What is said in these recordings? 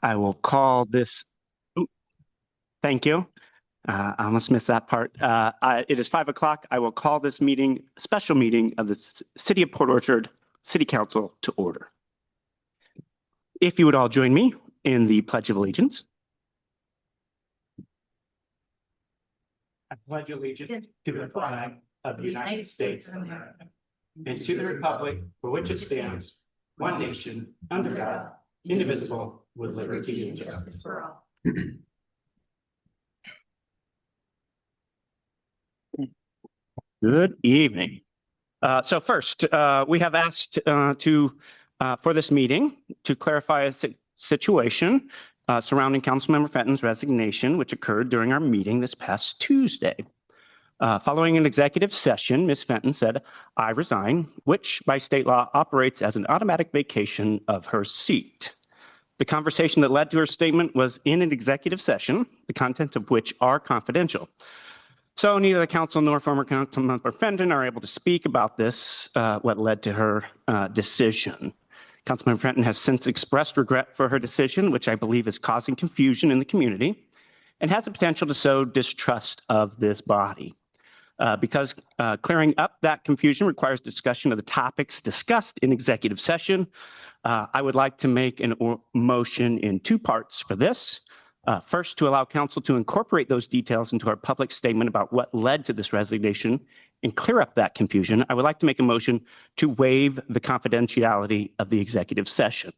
I will call this. Oop, thank you. I almost missed that part. It is 5 o'clock. I will call this meeting, special meeting of the City of Port Orchard City Council to order. If you would all join me in the Pledge of Allegiance. I pledge allegiance to the flag of the United States of America and to the republic for which it stands, one nation, under God, indivisible, with liberty and justice for all. Good evening. So first, we have asked for this meeting to clarify a situation surrounding Councilmember Fenton's resignation, which occurred during our meeting this past Tuesday. Following an executive session, Ms. Fenton said, "I resign," which by state law operates as an automatic vacation of her seat. The conversation that led to her statement was in an executive session, the contents of which are confidential. So neither the council nor former Councilmember Fenton are able to speak about this, what led to her decision. Councilmember Fenton has since expressed regret for her decision, which I believe is causing confusion in the community and has the potential to sow distrust of this body. Because clearing up that confusion requires discussion of the topics discussed in executive session, I would like to make a motion in two parts for this. First, to allow council to incorporate those details into our public statement about what led to this resignation and clear up that confusion, I would like to make a motion to waive the confidentiality of the executive session.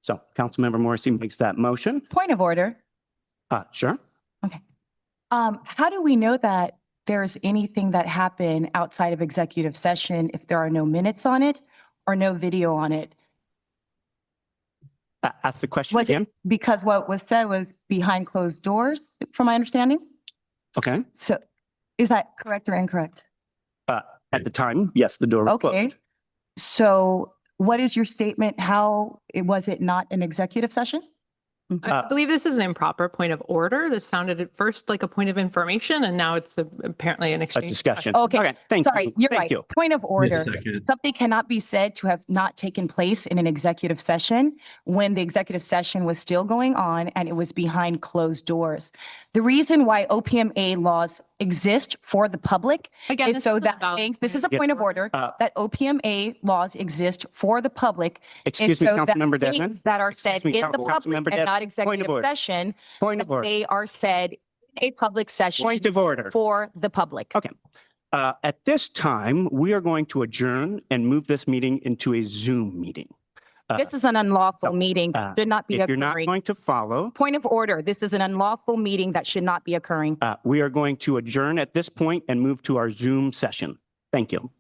So Councilmember Morrissey makes that motion. Point of order. Sure. Okay. How do we know that there's anything that happened outside of executive session if there are no minutes on it or no video on it? Ask the question again. Because what was said was behind closed doors, from my understanding? Okay. So is that correct or incorrect? At the time, yes, the door was closed. So what is your statement? How was it not an executive session? I believe this is an improper point of order. This sounded at first like a point of information, and now it's apparently an exchange. A discussion. Okay. Thank Sorry, you. you're Thank right. you. Point of order. Something cannot be said to have not taken place in an executive session when the executive session was still going on and it was behind closed doors. The reason why OPMA laws exist for the public is so that this is a point of order, that OPMA laws exist for the public. Excuse me, Councilmember Desmond. Things that are said in the public and not executive session, they are said in a public session. Point of order. For the public. Okay. At this time, we are going to adjourn and move this meeting into a Zoom meeting. This is an unlawful meeting that should not be If occurring. you're not going to follow. Point of order. This is an unlawful meeting that should not be occurring. We are going to adjourn at this point and move to our Zoom session. Thank you.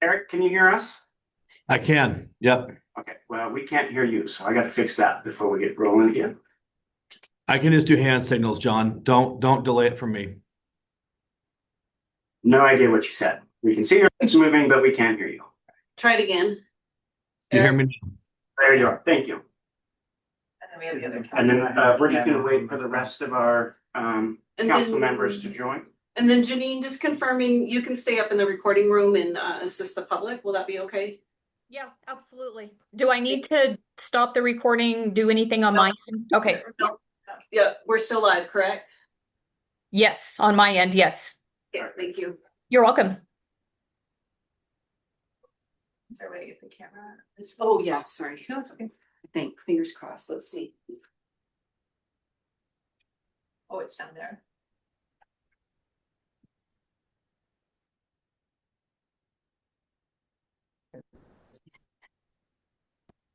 Eric, can you hear us? I can. Yep. Okay, well, we can't hear you, so I got to fix that before we get rolling again. I can just do hand signals, John. Don't delay it for me. No idea what you said. We can see your lips moving, but we can't hear you. Try it again. You hear me? There you are. Thank you. And then we have the other. And then we're just going to wait for the rest of our council members to join. And then Janine, just confirming, you can stay up in the recording room and assist the public. Will that be okay? Yeah, absolutely. Do I need to stop the recording, do anything on my end? Okay. No. Yeah, we're still live, correct? Yes, on my end, yes. Yeah, thank you. You're welcome. Is there a way to get the camera? Oh, yeah, sorry. No, it's okay. I think, fingers crossed. Let's see. Oh, it's down there.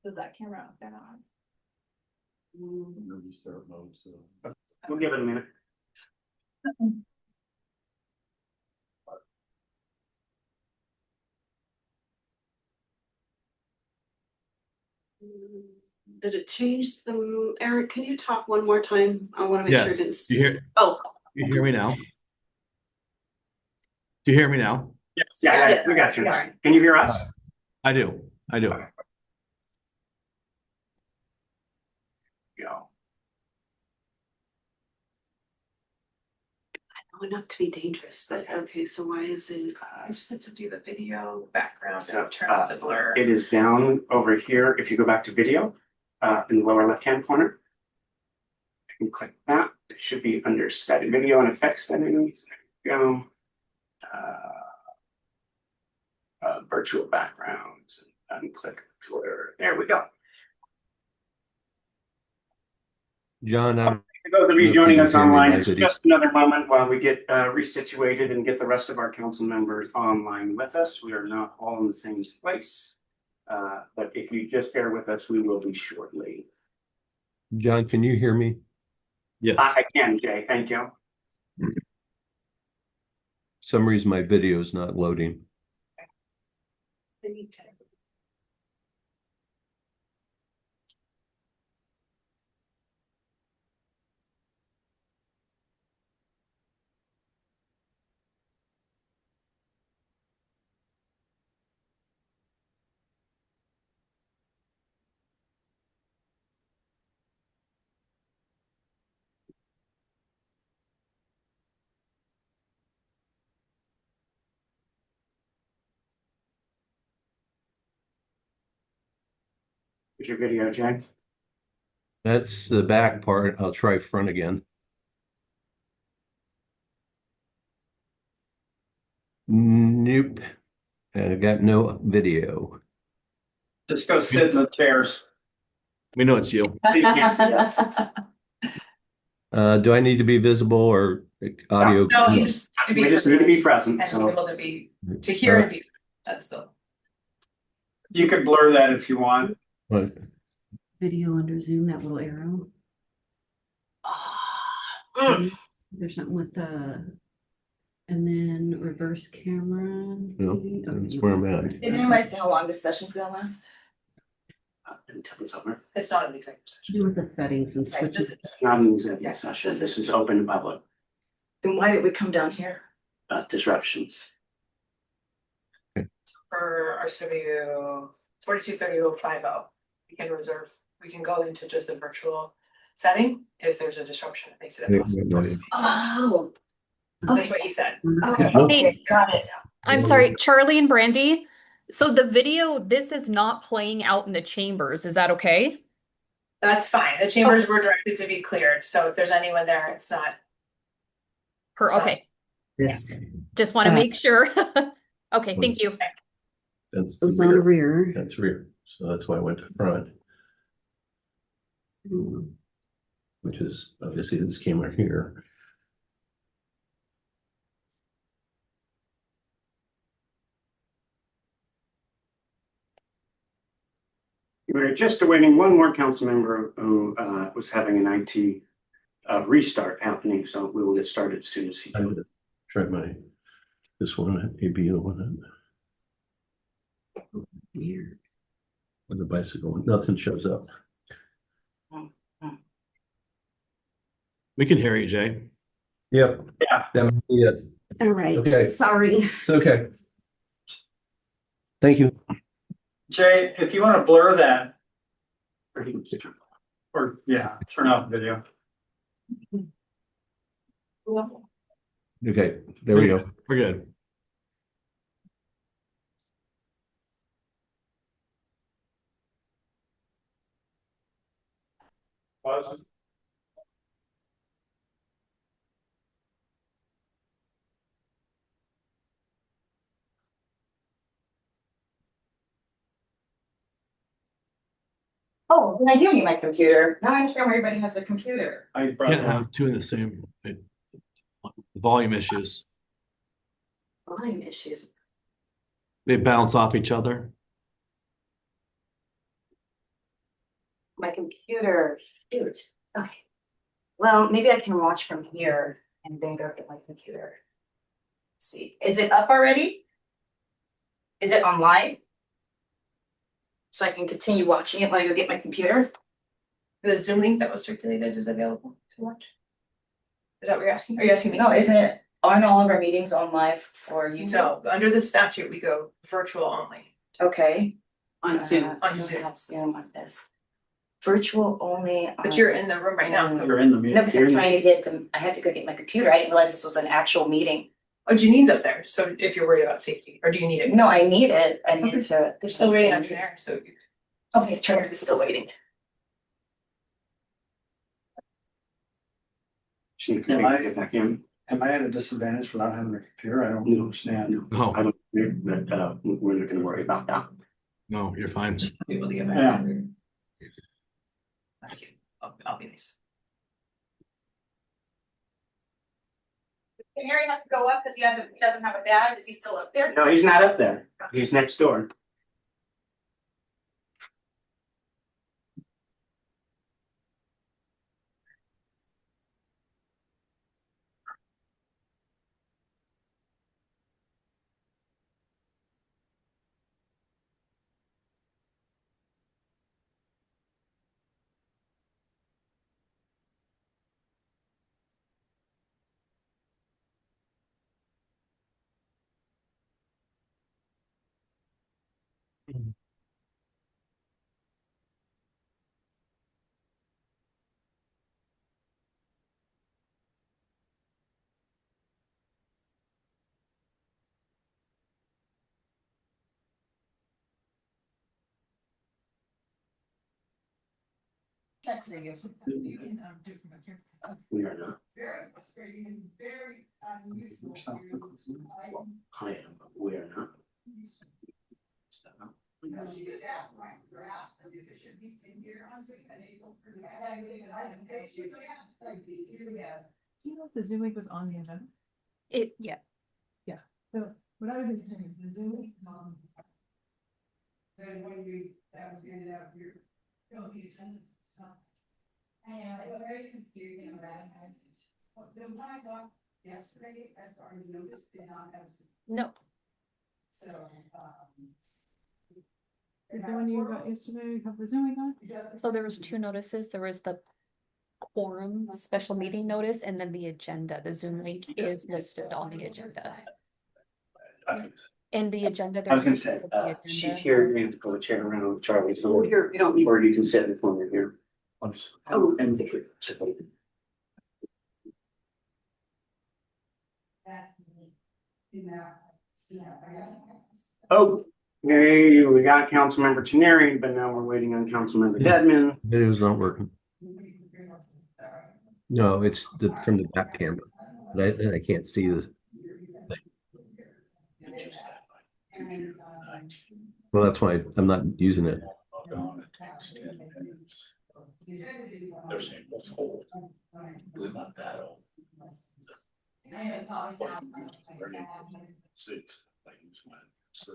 Does that camera out there on? We'll give it a minute. Did it change the, Eric, can you talk one more time? I want to make sure Yes. it didn't. You hear me now? Do you hear me now? Yes. Yeah, we got you. Can you hear us? I do. Go. I know enough to be dangerous, but okay, so why is it? I just have to do the video background So, and turn off the blur. It is down over here. If you go back to video, in the lower left-hand corner, you can click that. It should be under setting, video and effects settings. There you go. Virtual backgrounds and click blur. There we go. John, I'm For those of you joining us online, it's video. just another moment while we get resituated and get the rest of our council members online with us. We are not all in the same place. But if you just bear with us, we will be shortly. John, can you hear me? Yes. I can, Jay. Thank you. For some reason my video is not loading. Here's your video, Jay. That's the back part. I'll try front again. Nope. I got no video. Just go sit in the chairs. We know it's you. You can't see us. Do I need to be visible or audio? No, you just have to be. We just need to be present, And so. able to be, to hear and be, that's the. You could blur that if you want. What? Video under Zoom, that little arrow. There's something with and then reverse camera. No, that's where I'm at. Did anybody say how long this session's gonna last? Until it's over. It's not an executive session. Do with the settings and Okay, switches. this is- Not an executive session. This is open to public. Then why did we come down here? Disruptions. For RCW 423050, we can reserve, we can go into just a virtual setting if there's a disruption, it makes it impossible. Oh. That's what he said. Hey, Got it. I'm sorry, Charlie and Brandy. So the video, this is not playing out in the chambers. Is that okay? That's fine. The chambers were directed to be cleared, so if there's anyone there, it's not. Okay, This just want to make sure. Okay, thank you. That's the goes on rear. rear. That's rear. So that's why I went to front, which is obviously this camera here. We're just awaiting one more council member who was having an IT restart happening, so we will get started as soon as he I does. would try this one, maybe the one. Weird. When the bicycle, nothing shows up. We can hear you, Jay. Yep. Yeah. Yes, All right. Okay. Sorry. it's okay. Thank you. Jay, if you want to blur that, or yeah, turn off the video. Okay, there we go. We're good. Oh, then I do need my computer. Now I understand why everybody has their computer. I brought Can't that up. have two in the same. Volume issues. Volume issues. They bounce off each other. My computer, shoot. Okay. Well, maybe I can watch from here and then go get my computer. Let's see, is it up already? Is it on live? So I can continue watching it while I go get my computer? The Zoom link that was circulated is available to watch? Is that what you're asking? Are you asking me? No, isn't it, aren't all of our meetings on live for YouTube? No, under the statute, we go virtual only. Okay. On Zoom. I On don't Zoom. have Zoom on this. Virtual only. But you're in the room right now. You're in the No, meeting. because I'm trying to get them, I had to go get my computer. I didn't realize this was an actual meeting. Oh, Janine's up there, so if you're worried about safety, or do you need it? No, I need it. I need to. They're still waiting on Turner, so. Okay, Turner is still waiting. Am I at a disadvantage for not having a computer? I don't understand. No, I don't, but, we're not gonna worry about that. no, you're fine. Be able to get back. Yeah. Thank you. I'll be nice. Can Harry have to go up because he doesn't have a badge? Is he still up there? No, he's not up there. He's next door. We are not. I am, but we are not. You know if the Zoom link was on the agenda? Yeah. So what I was interested is the Zoom link is on. Then when that was handed out here. The agenda stuff. And it's very confusing about it. The one I got yesterday, I started to notice did not have. No. So, Did the one you got yesterday have the Zoom link on? So there was two notices. There was the quorum special meeting notice and then the agenda. The Zoom link is listed on the agenda. In the agenda. I was gonna there's say, the agenda. she's here, we have to pull a chair around with Charlie, so, Oh, here, you don't need. or you can sit in the corner here. Oh. And. Oh, hey, we got Councilmember Tenary, but now we're waiting on Councilmember Dedman. Video's not working. No, it's from the back camera. I can't see this. Well, that's why I'm not using it. They're saying, let's hold. We're not that old. Six, I use mine. So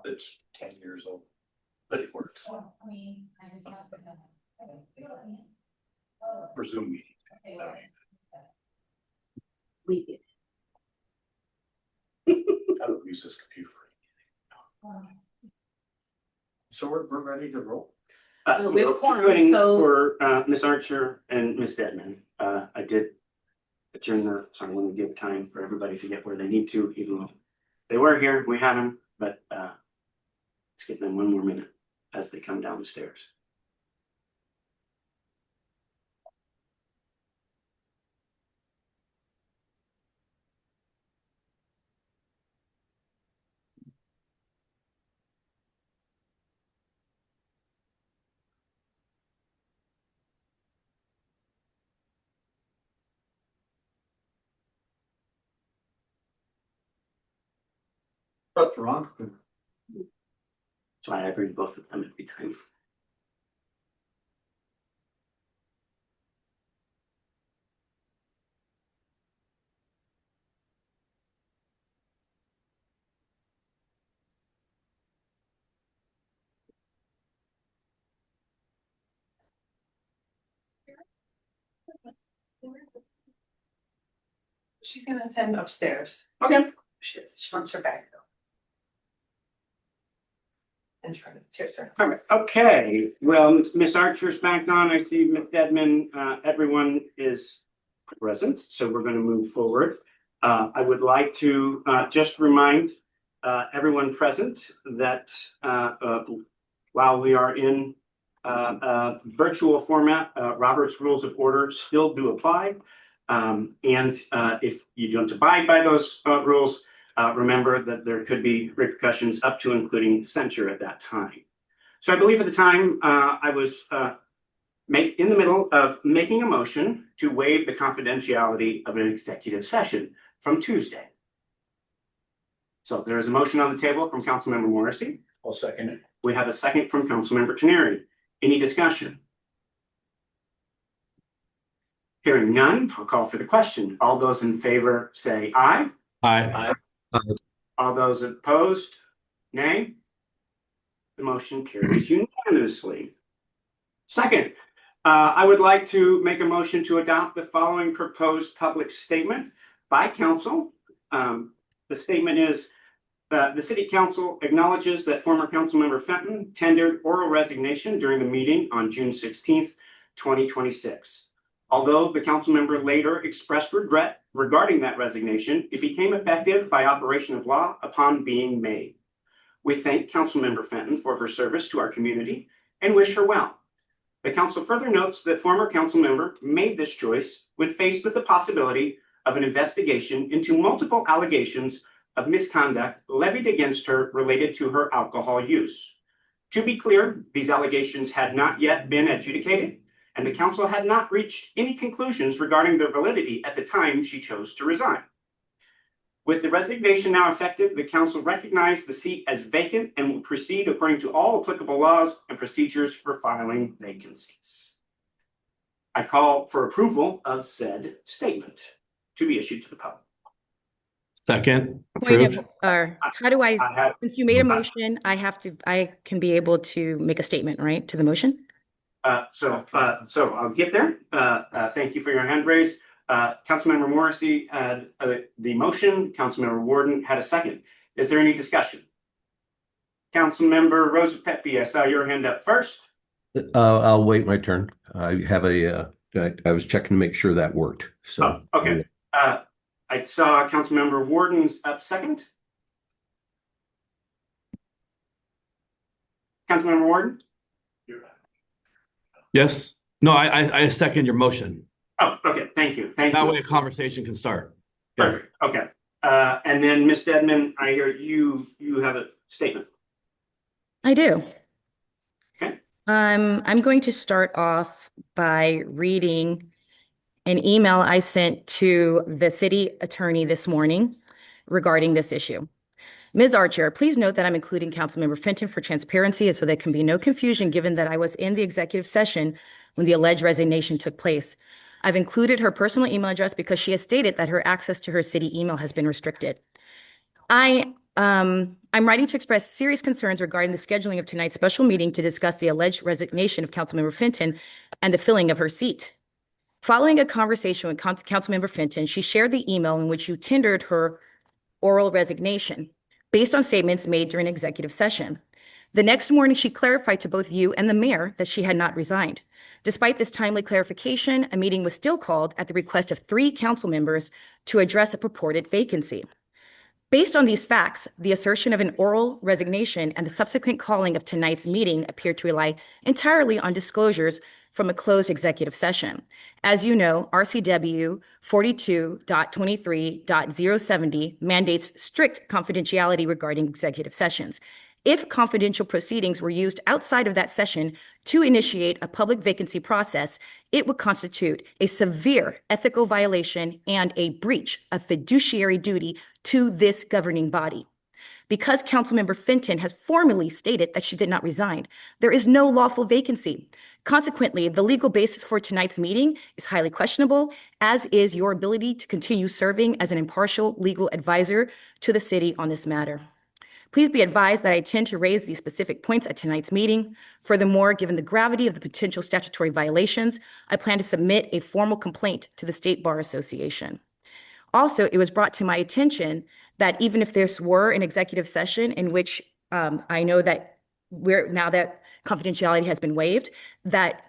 it's 10 years old, but it works. For Zoom meeting. We did. I don't use this computer. So we're ready to roll? We have a quorum, Voting so- For Ms. Archer and Ms. Dedman, I did adjourn so I want to give time for everybody to get where they need to, even though they were here, we had them, but let's give them one more minute as they come down the stairs. What's wrong? So I bring both of them every time. She's gonna attend upstairs. Okay. She wants her bag though. And cheers, sir. All right, okay, well, Ms. Archer's back on, I see Ms. Dedman, everyone is present, so we're gonna move forward. I would like to just remind everyone present that while we are in virtual format, Robert's Rules of Order still do apply. And if you don't abide by those rules, remember that there could be repercussions up to including censure at that time. So I believe at the time I was in the middle of making a motion to waive the confidentiality of an executive session from Tuesday. So there is a motion on the table from Councilmember Morrissey. I'll second it. We have a second from Councilmember Teneri. Any discussion? Hearing none, I'll call for the question. All those in favor say aye. Aye. All those opposed, nay. The motion carries unanimously. Second, I would like to make a motion to adopt the following proposed public statement by council. The statement is, the city council acknowledges that former councilmember Fenton tendered oral resignation during the meeting on June 16th, 2026. Although the council member later expressed regret regarding that resignation, it became effective by operation of law upon being made. We thank Councilmember Fenton for her service to our community and wish her well. The council further notes that former council member made this choice when faced with the possibility of an investigation into multiple allegations of misconduct levied against her related to her alcohol use. To be clear, these allegations had not yet been adjudicated, and the council had not reached any conclusions regarding their validity at the time she chose to resign. With the resignation now effective, the council recognized the seat as vacant and will proceed according to all applicable laws and procedures for filing vacancies. I call for approval of said statement to be issued to the public. Second. Point Approved. of, how do I, I have, since you made a motion, I can be able to make a statement, right, to the motion? so I'll get there. Thank you for your hand raise. Councilmember Morrissey had the motion. Councilmember Warden had a second. Is there any discussion? Councilmember Rosa Pepe, I saw your hand up first. I'll wait my turn. I have I was checking to make sure that worked, so. Oh, okay. I saw Councilmember Warden's up second. Councilmember Warden? Yes. No, I second your motion. Oh, okay. Thank you. Thank That you. way a conversation can start. Yeah. Perfect. Okay. And then Ms. Dedman, I hear you have a statement. I do. Okay. I'm going to start off by reading an email I sent to the city attorney this morning regarding this issue. Ms. Archer, please note that I'm including Councilmember Fenton for transparency and so there can be no confusion given that I was in the executive session when the alleged resignation took place. I've included her personal email address because she has stated that her access to her city email has been restricted. I'm writing to express serious concerns regarding the scheduling of tonight's special meeting to discuss the alleged resignation of Councilmember Fenton and the filling of her seat. Following a conversation with Councilmember Fenton, she shared the email in which you tendered her oral resignation based on statements made during executive session. The next morning, she clarified to both you and the mayor that she had not resigned. Despite this timely clarification, a meeting was still called at the request of 3 council members to address a purported vacancy. Based on these facts, the assertion of an oral resignation and the subsequent calling of tonight's meeting appear to rely entirely on disclosures from a closed executive session. As you know, RCW 42.23.070 mandates strict confidentiality regarding executive sessions. If confidential proceedings were used outside of that session to initiate a public vacancy process, it would constitute a severe ethical violation and a breach of fiduciary duty to this governing body. Because Councilmember Fenton has formally stated that she did not resign, there is no lawful vacancy. Consequently, the legal basis for tonight's meeting is highly questionable, as is your ability to continue serving as an impartial legal advisor to the city on this matter. Please be advised that I intend to raise these specific points at tonight's meeting. Furthermore, given the gravity of the potential statutory violations, I plan to submit a formal complaint to the State Bar Association. Also, it was brought to my attention that even if this were an executive session in which I know that now that confidentiality has been waived, that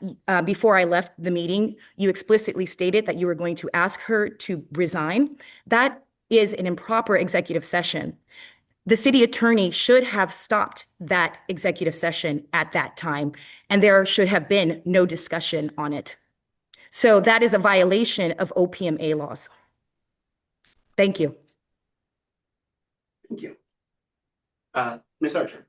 before I left the meeting, you explicitly stated that you were going to ask her to resign. That is an improper executive session. The city attorney should have stopped that executive session at that time, and there should have been no discussion on it. So that is a violation of OPMA laws. Thank you. Thank you. Ms. Archer.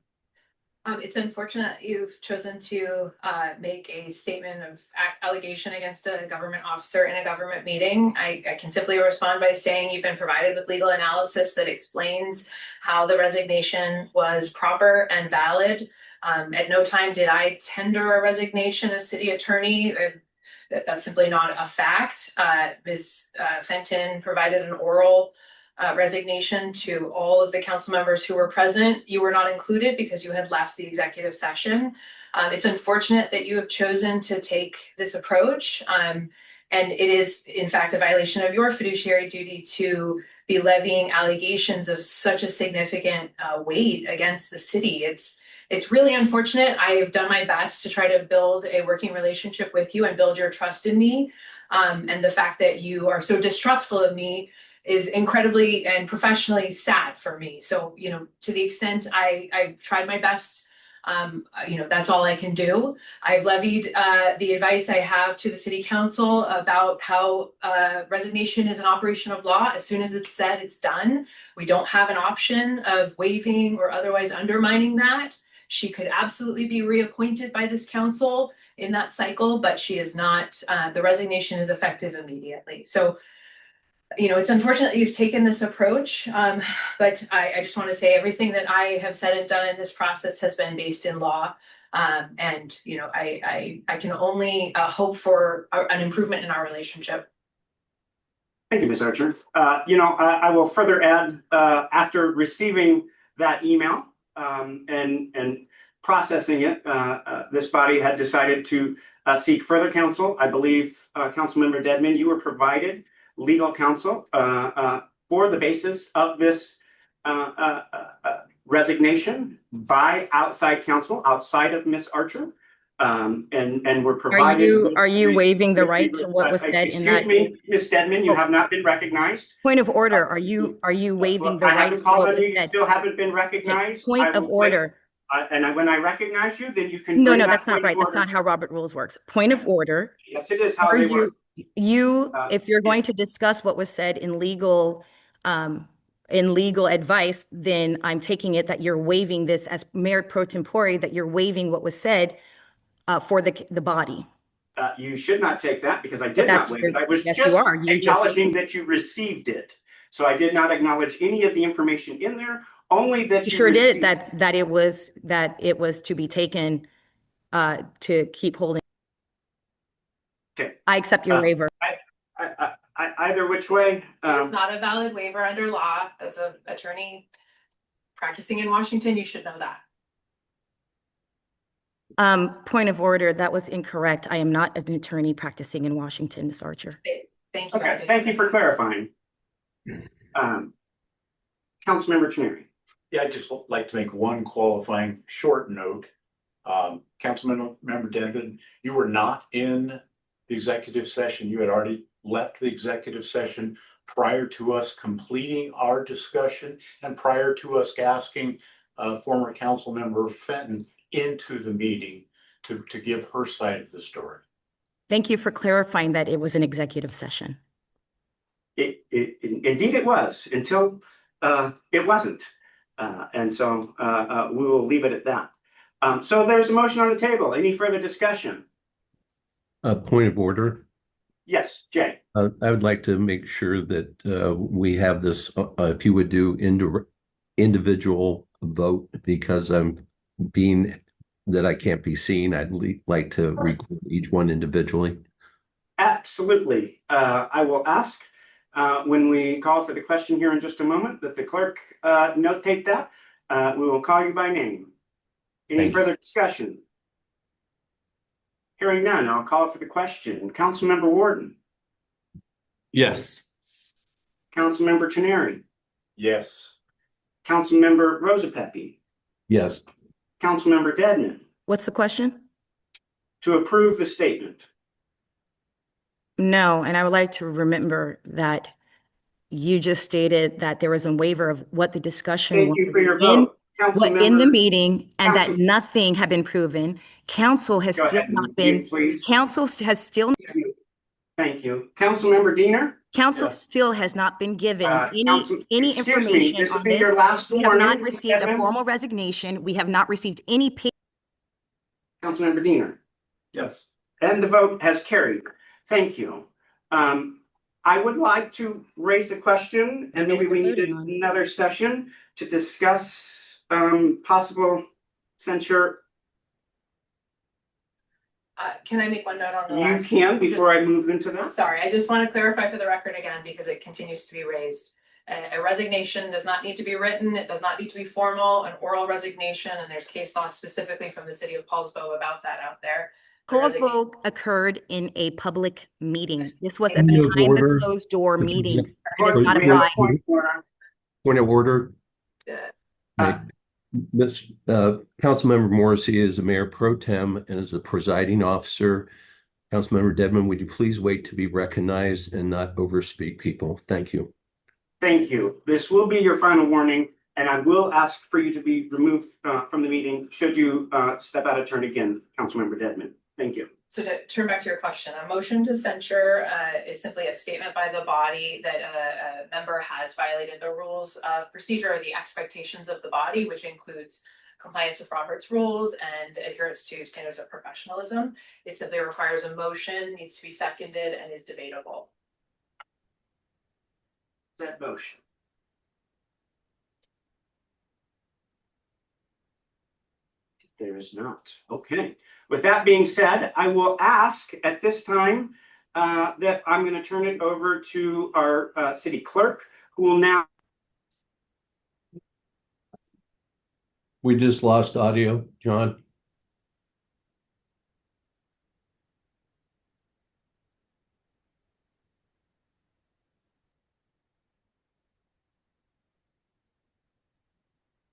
It's unfortunate you've chosen to make a statement of allegation against a government officer in a government meeting. I can simply respond by saying you've been provided with legal analysis that explains how the resignation was proper and valid. At no time did I tender a resignation as city attorney. That's simply not a fact. Ms. Fenton provided an oral resignation to all of the council members who were present. You were not included because you had left the executive session. It's unfortunate that you have chosen to take this approach. And it is, in fact, a violation of your fiduciary duty to be levying allegations of such a significant weight against the city. It's really unfortunate. I have done my best to try to build a working relationship with you and build your trust in me. And the fact that you are so distrustful of me is incredibly and professionally sad for me. So, to the extent I've tried my best, that's all I can do. I've levied the advice I have to the city council about how resignation is an operation of law. As soon as it's said, it's done. We don't have an option of waiving or otherwise undermining that. She could absolutely be reappointed by this council in that cycle, but she is not. The resignation is effective immediately. So, it's unfortunate that you've taken this approach, but I just want to say everything that I have said and done in this process has been based in law. And, I can only hope for an improvement in our relationship. Thank you, Ms. Archer. I will further add, after receiving that email and processing it, this body had decided to seek further counsel. I believe, Councilmember Dedman, you were provided legal counsel for the basis of this resignation by outside counsel, outside of Ms. Archer. And were provided. Are you waiving the right to what was said in that? Excuse me, Ms. Dedman, you have not been recognized. Point of order. Are you waiving the I right haven't to called what on was you, you said? still haven't been recognized. Point of order. And when I recognize you, then you can. No, bring that that's not point of right. That's order. not how Robert rules works. Point of order. Yes, it is how Are they work. if you're going to discuss what was said in legal advice, then I'm taking it that you're waiving this as Mayor Pro Tempore, that you're waiving what was said for the body. You should not take that because I did not waive it. I was yes, just you are. You're acknowledging that you received it. So I did not acknowledge any of the information in there, only that you sure did received. that it was to be taken to keep holding. Okay. I accept your waiver. Either which way. It's not a valid waiver under law. As an attorney practicing in Washington, you should know that. Point of order, that was incorrect. I am not an attorney practicing in Washington, Ms. Archer. Thank you. Okay, thank you for clarifying. Councilmember Chineri. Yeah, I'd just like to make one qualifying short note. Councilmember Denton, you were not in the executive session. You had already left the executive session prior to us completing our discussion and prior to us asking former Councilmember Fenton into the meeting to give her side of the story. Thank you for clarifying that it was an executive session. Indeed it was, until it wasn't. And so we will leave it at that. So there's a motion on the table. Any further discussion? A point of order. Yes, Jay. I would like to make sure that we have this, if you would do individual vote, because I'm being that I can't be seen, I'd like to record each one individually. Absolutely. I will ask when we call for the question here in just a moment that the clerk notate that. We will call you by name. Any further discussion? Hearing none, I'll call for the question. Councilmember Warden. Yes. Councilmember Chineri. Yes. Councilmember Rosapepe. Yes. Councilmember Dedman. What's the question? To approve the statement. No, and I would like to remember that you just stated that there was a waiver of what the discussion Thank you was for your in, vote. in the meeting, and that Council- nothing had been proven. Council has Go still ahead, not been, mute, please. council has still, Thank you. Councilmember Diener. council Yes. still has not been given any Excuse me, information this will on be your this. last We have not warning, received a Dedman. formal resignation. We have not received any Councilmember Diener. Yes. And the vote has carried. Thank you. I would like to raise a question, and maybe we need another session to discuss possible censure. Can I make one note on the You last? can before I move into I'm that. sorry, I just want to clarify for the record again, because it continues to be raised. A resignation does not need to be written, it does not need to be formal, an oral resignation, and there's case law specifically from the city of Paulsbo about that out there. Paulsbo occurred in a public meeting. This was a Point of behind the order. closed door meeting. It Point- does not we have a apply. Point of order. Uh, This Councilmember Morrissey is a mayor pro tem and is the presiding officer. Councilmember Dedman, would you please wait to be recognized and not overspeak people? Thank you. Thank you. This will be your final warning, and I will ask for you to be removed from the meeting should you step out of turn again, Councilmember Dedman. Thank you. So to turn back to your question, a motion to censure is simply a statement by the body that a member has violated the rules of procedure or the expectations of the body, which includes compliance with Robert's rules and adherence to standards of professionalism. It simply requires a motion, needs to be seconded, and is debatable. That motion. There is not. Okay. With that being said, I will ask at this time that I'm going to turn it over to our city clerk, who will now. We just lost audio, John.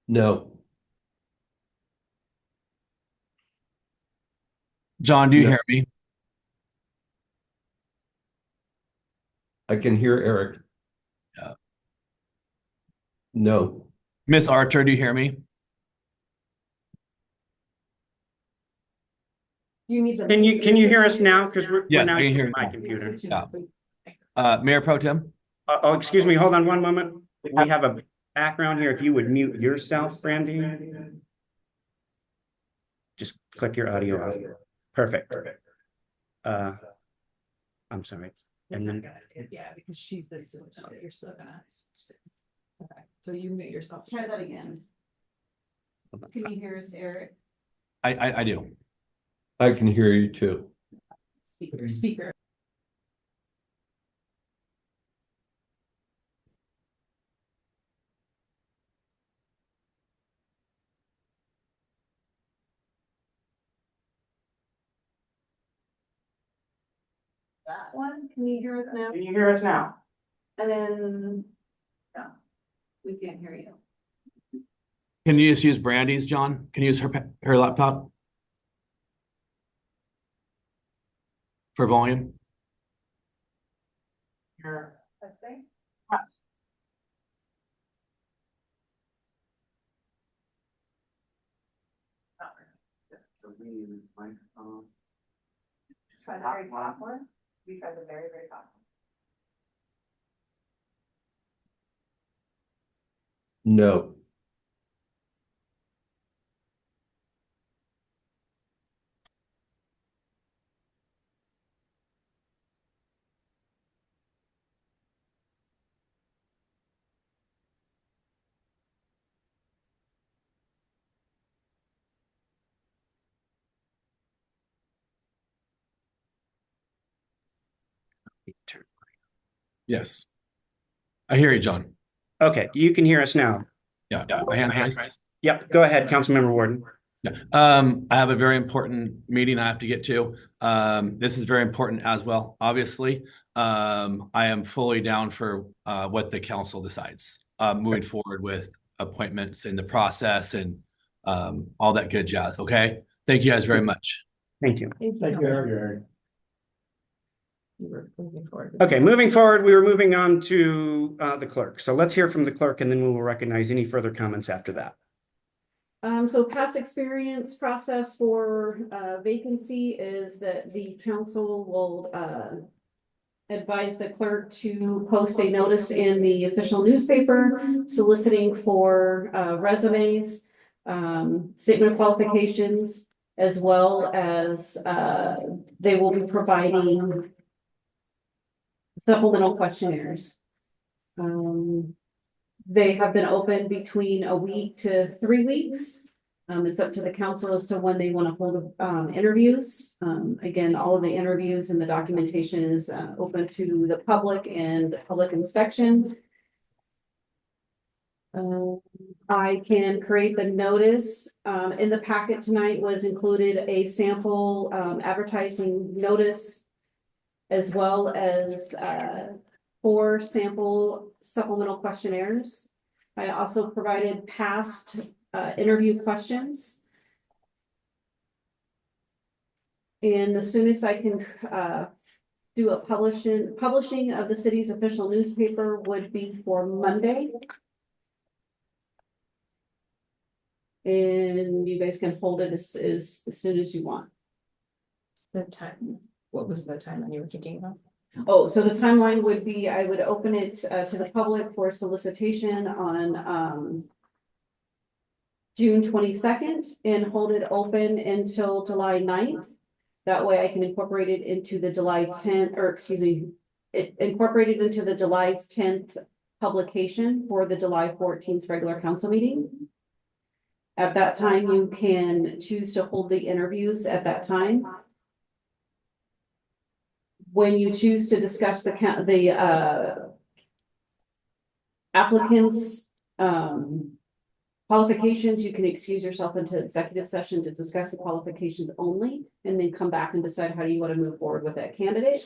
No. John, do you No. hear me? I can hear Eric. Yeah. No. Miss Archer, do you hear me? Can you hear us now? Because we're Yes, now I can hear you my now. computer. Yeah. Mayor Pro Tem? Oh, excuse me. Hold on one moment. We have a background here. If you would mute yourself, Brandy. Just click your audio off. Perfect. I'm sorry. And then Yeah, because she's the, you're still gonna. Okay, so you mute yourself. Try that again. Can you hear us, Eric? I do. I can hear you too. Speaker. That one, can you hear us now? can you hear us now? And then, no, we can't hear you. Can you just use Brandy's, John? Can you use her laptop? For volume? Try the very top one. We tried the very, very top one. No. Yes. I hear you, John. Okay, you can hear us now. Yeah. My hand raised. Yep, go ahead, Councilmember Warden. Yeah. I have a very important meeting I have to get to. This is very important as well, obviously. I am fully down for what the council decides moving forward with appointments in the process and all that good jazz. Okay. Thank you guys very much. Thank you. Thank you. Okay, moving forward, we were moving on to the clerk. So let's hear from the clerk and then we will recognize any further comments after that. So past experience process for vacancy is that the council will advise the clerk to post a notice in the official newspaper soliciting for resumes, statement of qualifications, as well as they will be providing supplemental questionnaires. They have been open between a week to 3 weeks. It's up to the council as to when they want to hold interviews. Again, all of the interviews and the documentation is open to the public and public inspection. I can create the notice. In the packet tonight was included a sample advertising notice, as well as 4 sample supplemental questionnaires. I also provided past interview questions. And the soonest I can do a publishing of the city's official newspaper would be for Monday. And you guys can hold it as soon as you want. The time, what was the time that you were thinking about? Oh, so the timeline would be, I would open it to the public for solicitation on June 22nd and hold it open until July 9th. That way I can incorporate it into the July 10th, or excuse me, it incorporated into the July 10th publication for the July 14th regular council meeting. At that time, you can choose to hold the interviews at that time. When you choose to discuss the applicants' qualifications, you can excuse yourself into executive session to discuss the qualifications only, and then come back and decide how do you want to move forward with that candidate.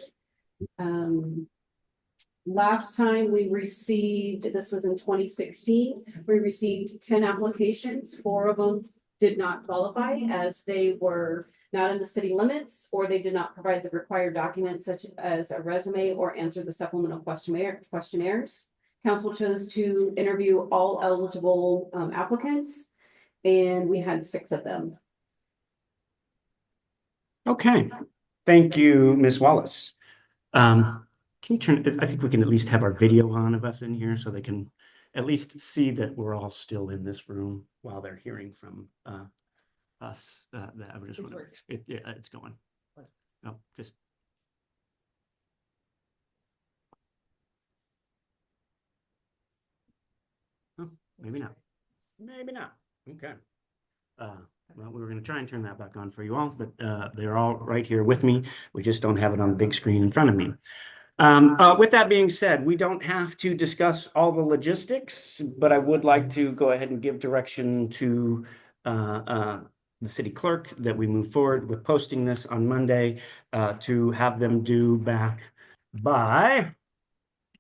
Last time we received, this was in 2016, we received 10 applications. 4 of them did not qualify as they were not in the city limits, or they did not provide the required documents such as a resume or answer the supplemental questionnaires. Council chose to interview all eligible applicants, and we had 6 of them. Okay, thank you, Ms. Wallace. Can you turn, I think we can at least have our video on of us in here so they can at least see that we're all still in this room while they're hearing from us. I just want to, it's going. No, just. Oh, maybe not. Maybe not. Okay. Well, we were going to try and turn that back on for you all, but they're all right here with me. We just don't have it on the big screen in front of me. With that being said, we don't have to discuss all the logistics, but I would like to go ahead and give direction to the city clerk that we move forward with posting this on Monday to have them due back by.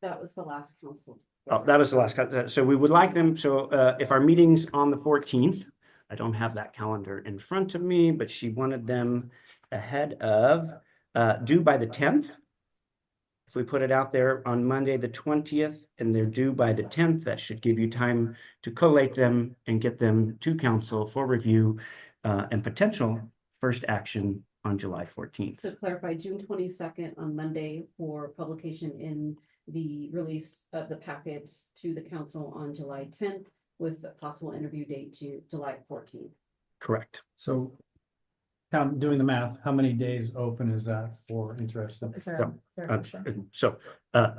That was the last council Oh, that was the last, so we would like them, so if our meeting's on the 14th, I don't have that calendar in front of me, but she wanted them ahead of, due by the 10th. If we put it out there on Monday, the 20th, and they're due by the 10th, that should give you time to collate them and get them to council for review and potential first action on July 14th. To clarify, June 22nd on Monday for publication in the release of the packet to the council on July 10th with a possible interview date to July 14th. Correct. So doing the math, how many days open is that for interested? So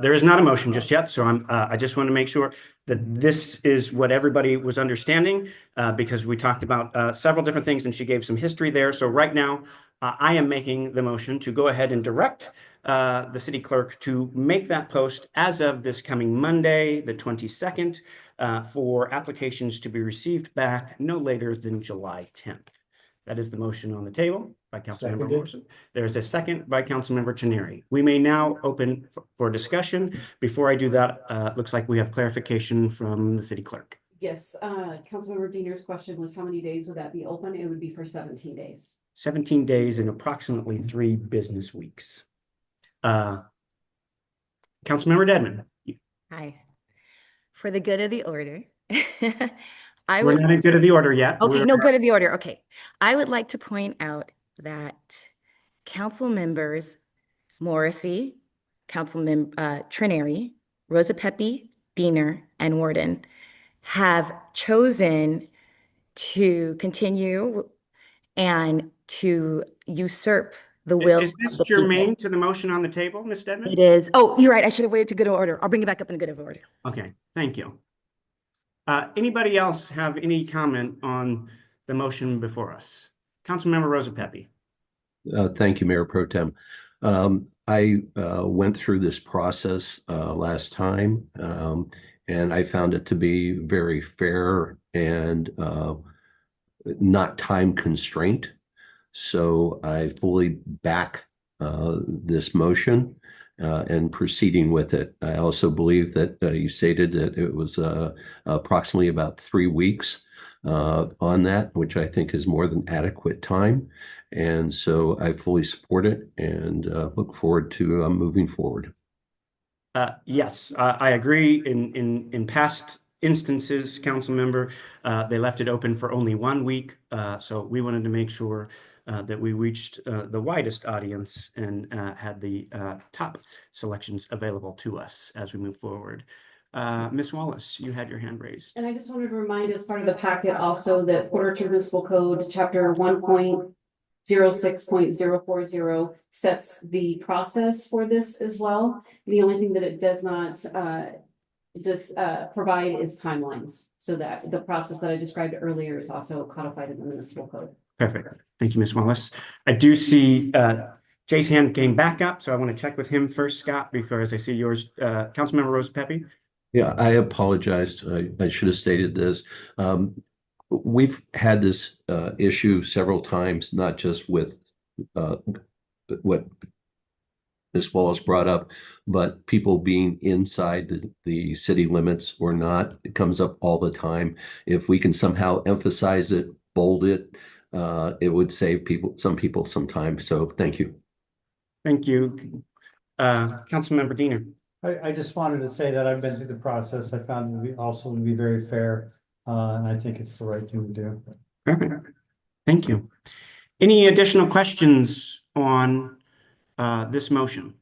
there is not a motion just yet, so I just want to make sure that this is what everybody was understanding, because we talked about several different things and she gave some history there. So right now, I am making the motion to go ahead and direct the city clerk to make that post as of this coming Monday, the 22nd, for applications to be received back no later than July 10th. That is the motion on the table by Councilmember Seconded. Morrison. There is a second by Councilmember Trenary. We may now open for discussion. Before I do that, looks like we have clarification from the city clerk. Yes, Councilmember Diener's question was how many days would that be open? It would be for 17 days. 17 days and approximately 3 business weeks. Councilmember Dedman. Hi. For the good of the order, We're not in good of the order yet. Okay, no, good of the order. Okay. I would like to point out that council members Morrissey, Trenary, Rosa Pepe, Diener, and Warden have chosen to continue and to usurp the will. Is this of the people. germane to the motion on the table, Ms. Dedman? It is. Oh, you're right. I should have waited to good order. I'll bring it back up in good order. Okay, thank you. Anybody else have any comment on the motion before us? Councilmember Rosa Pepe. Thank you, Mayor Pro Tem. I went through this process last time, and I found it to be very fair and not time constraint. So I fully back this motion and proceeding with it. I also believe that you stated that it was approximately about 3 weeks on that, which I think is more than adequate time. And so I fully support it and look forward to moving forward. Yes, I agree. In past instances, council member, they left it open for only 1 week. So we wanted to make sure that we reached the widest audience and had the top selections available to us as we move forward. Ms. Wallace, you had your hand raised. And I just wanted to remind as part of the packet also that Port Orchard Municipal Code, Chapter 1.06.040 sets the process for this as well. The only thing that it does not provide is timelines, so that the process that I described earlier is also codified in the municipal code. Perfect. Thank you, Ms. Wallace. I do see Jay's hand came back up, so I want to check with him first, Scott, because I see yours, Councilmember Rosa Pepe. Yeah, I apologized. I should have stated this. We've had this issue several times, not just with what Ms. Wallace brought up, but people being inside the city limits or not. It comes up all the time. If we can somehow emphasize it, bold it, it would save some people some time. So thank you. Thank you. Councilmember Diener. I just wanted to say that I've been through the process. I found it to be also to be very fair, and I think it's the right thing to do. Perfect. Thank you. Any additional questions on this motion?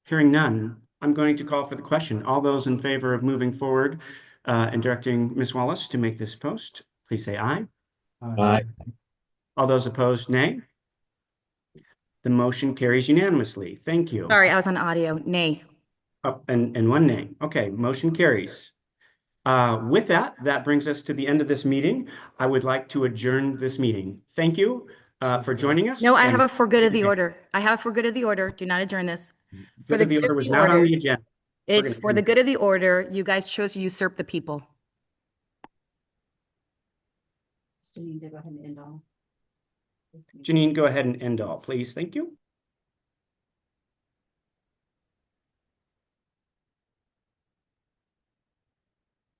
Hearing none, I'm going to call for the question. All those in favor of moving forward and directing Ms. Wallace to make this post, please say aye. Aye. All those opposed, nay. The motion carries unanimously. Thank you. Sorry, I was on audio. Nay. Oh, and 1 nay. Okay, motion carries. With that, that brings us to the end of this meeting. I would like to adjourn this meeting. Thank you for joining us. No, I have a for good of the order. I have for good of the order. Do not adjourn this. Good of the order was not on the agenda. It's for the good of the order. You guys chose to usurp the people. Janine, go ahead and end all. Janine, go ahead and end all, please. Thank you.